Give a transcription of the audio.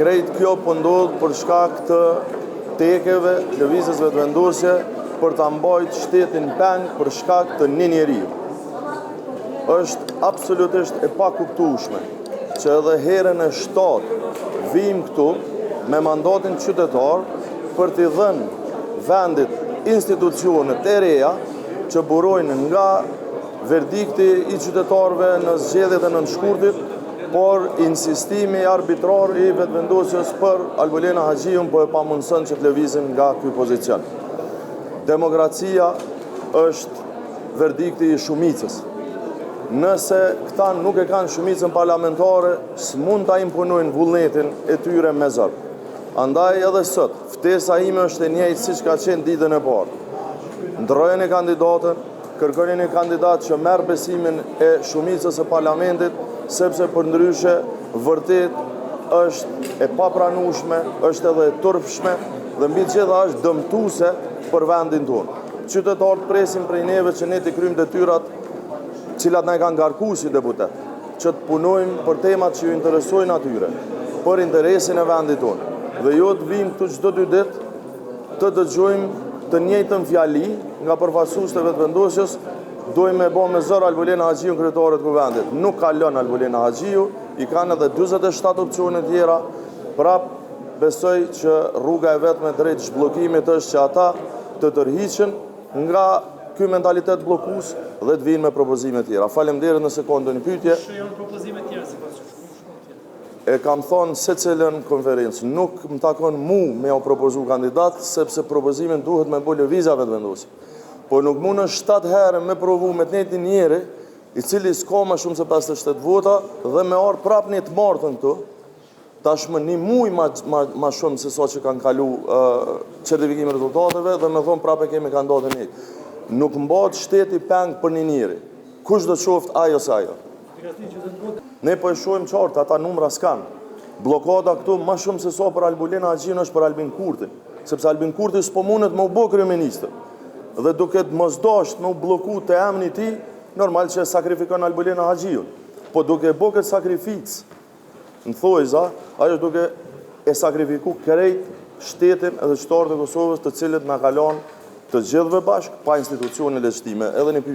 Krejt kjo po ndodh për shkak të tekeve, lëvizjes vetëvendosje për ta mbajtur shtetin peng për shkak të një njeriu. Është absolutisht e pakuptueshme që edhe herën e 7 vim këtu me mandatin qytetar për t'i dhënë vendit institucionet e reja që burojnë nga verdikti i qytetarëve në zgjedhjet e nënshkurtit, por insistimi arbitrar i vetëvendosjes për Albulena Haxhiun po e pamundson që të lëvizim nga ky pozicion. Demokracia është verdikti i shumicës. Nëse këta nuk e kanë shumicën parlamentare, s'mund ta imponojnë vullnetin e tyre me zor. Andaj edhe sot, ftesa ime është e njëjtë siç ka qenë ditën e parë. Ndrojeni kandidatën, kërkoni një kandidat që merr besimin e shumicës së parlamentit, sepse përndryshe vërtet është e papranueshme, është edhe e turpshme dhe mbi të gjitha është dëmtuese për vendin tonë. Qytetarët presin prej neve që ne t'i kryjmë detyrat cilat na kanë ngarkuar si deputet, që të punojmë për temat që ju interesojnë atyre, për interesin e vendit tonë. Dhe jo të vim këtu çdo 2 ditë të dëgjojmë të njëjtën fjali nga përfaqësues të vetëvendosjes, dojmë me bë me zor Albulena Haxhiun kryetare të kuvendit. Nuk ka lënë Albulena Haxhiu, i kanë edhe 47 opsione tjera. Prap besoj që rruga e vetme drejt zhbllokimit është që ata të tërhiqen nga ky mentalitet bllokues dhe të vinë me propozime tjera. Faleminderit nëse ka ndonjë pyetje. Janë propozime tjera sipas jush. E kam thonë secilën konferencë, nuk më takon mu me o propozu kandidat, sepse propozimin duhet me bo lëvizja vetëvendosje. Po nuk mund në 7 herë me provu me të njëjtin njeri, i cili s'ka më shumë se 57 vota, dhe me arë prap një të martën këtu, tashmë një muj ma shumë se sa që kanë kalu certifikim rezultateve, dhe me thonë prap e kemi kandidatën njëjtë. Nuk mbat shteti peng për një njeri. Kush do të qoftë ajo se ajo? Ne po e shohim qartë, ata numra s'kanë. Blokada këtu më shumë se sa për Albulena Haxhiun është për Albin Kurtin, sepse Albin Kurti s'po mundet me u bë kryeministër. Dhe duke të mos dashur me u blloku te emri i tij, normal që e sakrifikon Albulena Haxhiun. Po duke e bë këtë sakrificë, në thojza, ajo duke e sakrifiku krejt shtetin edhe qytetarët e Kosovës, të cilët na kalon të gjithëve bashkë pa institucione legjitime. Edhe një